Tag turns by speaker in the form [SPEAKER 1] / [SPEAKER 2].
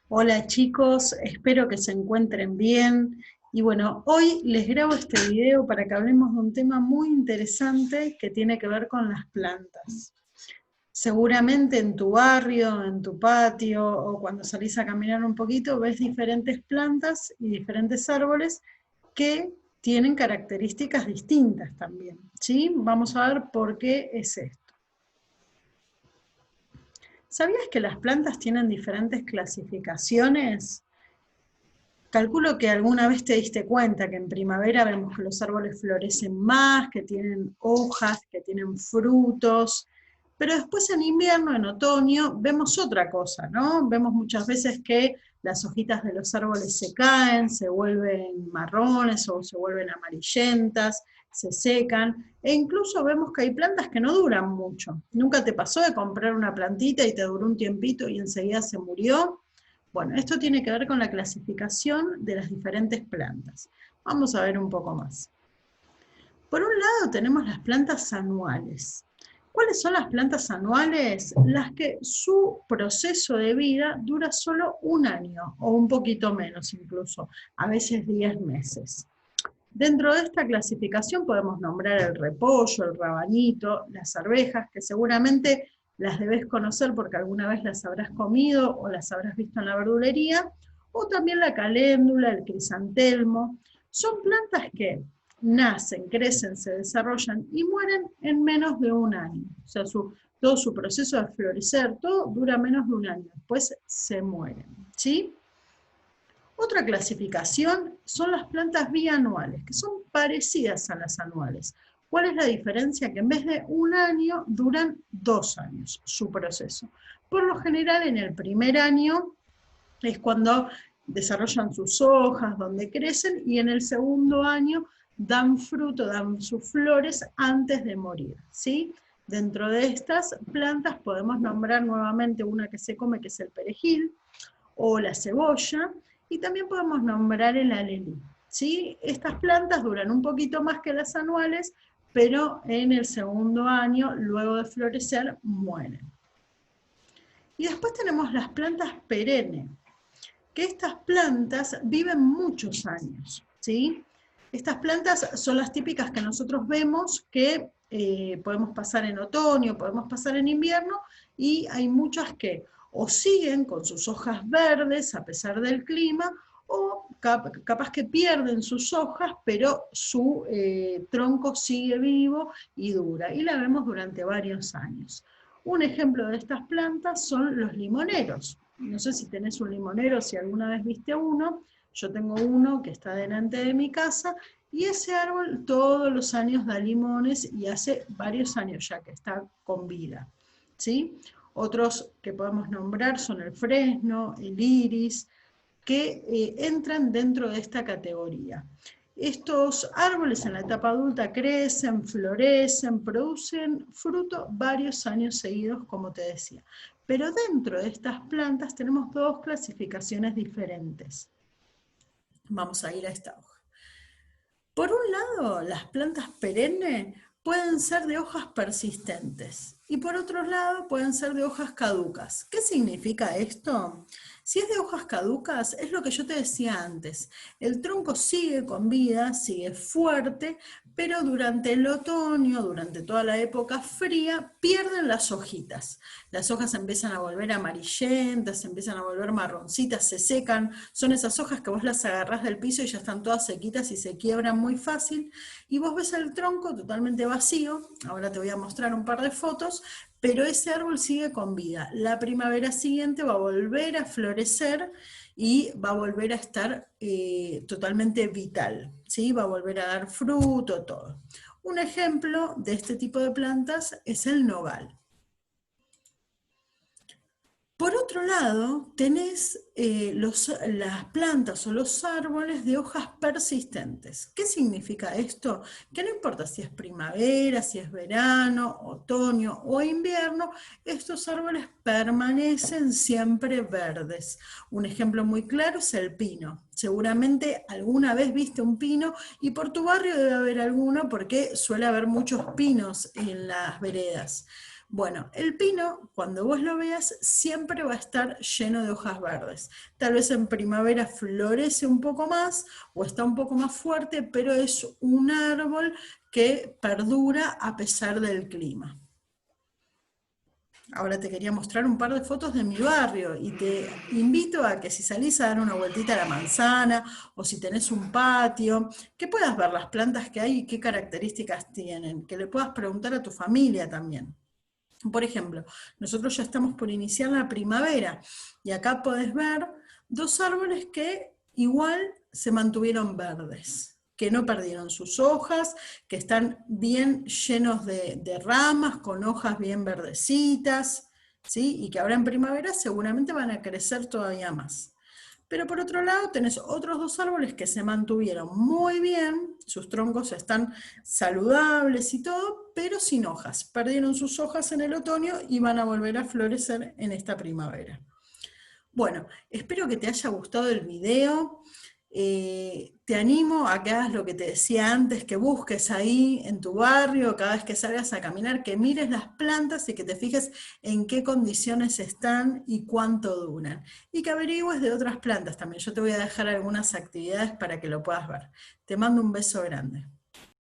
[SPEAKER 1] Hola chicos, espero que se encuentren bien. Y bueno, hoy les grabo este video para que hablemos de un tema muy interesante que tiene que ver con las plantas. Seguramente en tu barrio, en tu patio o cuando salís a caminar un poquito ves diferentes plantas y diferentes árboles que tienen características distintas también, ¿sí? Vamos a ver por qué es esto. ¿Sabías que las plantas tienen diferentes clasificaciones? Calculo que alguna vez te diste cuenta que en primavera vemos que los árboles florecen más, que tienen hojas, que tienen frutos, pero después en invierno, en otoño, vemos otra cosa, ¿no? Vemos muchas veces que las hojitas de los árboles se caen, se vuelven marrones o se vuelven amarillentas, se secan, e incluso vemos que hay plantas que no duran mucho. ¿Nunca te pasó de comprar una plantita y te duró un tiempito y enseguida se murió? Bueno, esto tiene que ver con la clasificación de las diferentes plantas. Vamos a ver un poco más. Por un lado tenemos las plantas anuales. ¿Cuáles son las plantas anuales? Las que su proceso de vida dura solo un año, o un poquito menos incluso, a veces 10 meses. Dentro de esta clasificación podemos nombrar el repollo, el rabanito, las arvejas, que seguramente las debes conocer porque alguna vez las habrás comido o las habrás visto en la verdulería, o también la caléndula, el crisantelmo. Son plantas que nacen, crecen, se desarrollan y mueren en menos de un año. O sea, todo su proceso de florecer, todo dura menos de un año, después se mueren, ¿sí? Otra clasificación son las plantas bianuales, que son parecidas a las anuales. ¿Cuál es la diferencia? Que en vez de un año, duran 2 años su proceso. Por lo general, en el primer año es cuando desarrollan sus hojas, donde crecen, y en el segundo año dan fruto, dan sus flores antes de morir, ¿sí? Dentro de estas plantas podemos nombrar nuevamente una que se come, que es el perejil, o la cebolla, y también podemos nombrar el alelí, ¿sí? Estas plantas duran un poquito más que las anuales, pero en el segundo año, luego de florecer, mueren. Y después tenemos las plantas perennes, que estas plantas viven muchos años, ¿sí? Estas plantas son las típicas que nosotros vemos que podemos pasar en otoño, podemos pasar en invierno, y hay muchas que o siguen con sus hojas verdes a pesar del clima, o capaz que pierden sus hojas, pero su tronco sigue vivo y dura, y la vemos durante varios años. Un ejemplo de estas plantas son los limoneros. No sé si tenés un limonero, si alguna vez viste uno. Yo tengo uno que está delante de mi casa, y ese árbol todos los años da limones, y hace varios años ya que está con vida, ¿sí? Otros que podemos nombrar son el fresno, el iris, que entran dentro de esta categoría. Estos árboles en la etapa adulta crecen, florecen, producen fruto varios años seguidos, como te decía. Pero dentro de estas plantas tenemos dos clasificaciones diferentes. Vamos a ir a esta hoja. Por un lado, las plantas perennes pueden ser de hojas persistentes, y por otro lado pueden ser de hojas caducas. ¿Qué significa esto? Si es de hojas caducas, es lo que yo te decía antes. El tronco sigue con vida, sigue fuerte, pero durante el otoño, durante toda la época fría, pierden las hojitas. Las hojas empiezan a volver amarillentas, se empiezan a volver marroncitas, se secan. Son esas hojas que vos las agarrás del piso y ya están todas sequitas y se quiebran muy fácil. Y vos ves el tronco totalmente vacío. Ahora te voy a mostrar un par de fotos, pero ese árbol sigue con vida. La primavera siguiente va a volver a florecer y va a volver a estar totalmente vital, ¿sí? Va a volver a dar fruto, todo. Un ejemplo de este tipo de plantas es el nogal. Por otro lado, tenés las plantas o los árboles de hojas persistentes. ¿Qué significa esto? Que no importa si es primavera, si es verano, otoño o invierno, estos árboles permanecen siempre verdes. Un ejemplo muy claro es el pino. Seguramente alguna vez viste un pino, y por tu barrio debe haber alguno porque suele haber muchos pinos en las veredas. Bueno, el pino, cuando vos lo veas, siempre va a estar lleno de hojas verdes. Tal vez en primavera florece un poco más o está un poco más fuerte, pero es un árbol que perdura a pesar del clima. Ahora te quería mostrar un par de fotos de mi barrio y te invito a que si salís a dar una vueltita a la manzana o si tenés un patio, que puedas ver las plantas que hay y qué características tienen, que le puedas preguntar a tu familia también. Por ejemplo, nosotros ya estamos por iniciar la primavera y acá podés ver dos árboles que igual se mantuvieron verdes, que no perdieron sus hojas, que están bien llenos de ramas, con hojas bien verdecitas, ¿sí? Y que ahora en primavera seguramente van a crecer todavía más. Pero por otro lado tenés otros dos árboles que se mantuvieron muy bien, sus troncos están saludables y todo, pero sin hojas. Perdieron sus hojas en el otoño y van a volver a florecer en esta primavera. Bueno, espero que te haya gustado el video. Te animo a que hagas lo que te decía antes, que busques ahí en tu barrio, cada vez que salgas a caminar, que mires las plantas y que te fijes en qué condiciones están y cuánto duran. Y que averigües de otras plantas también. Yo te voy a dejar algunas actividades para que lo puedas ver. Te mando un beso grande.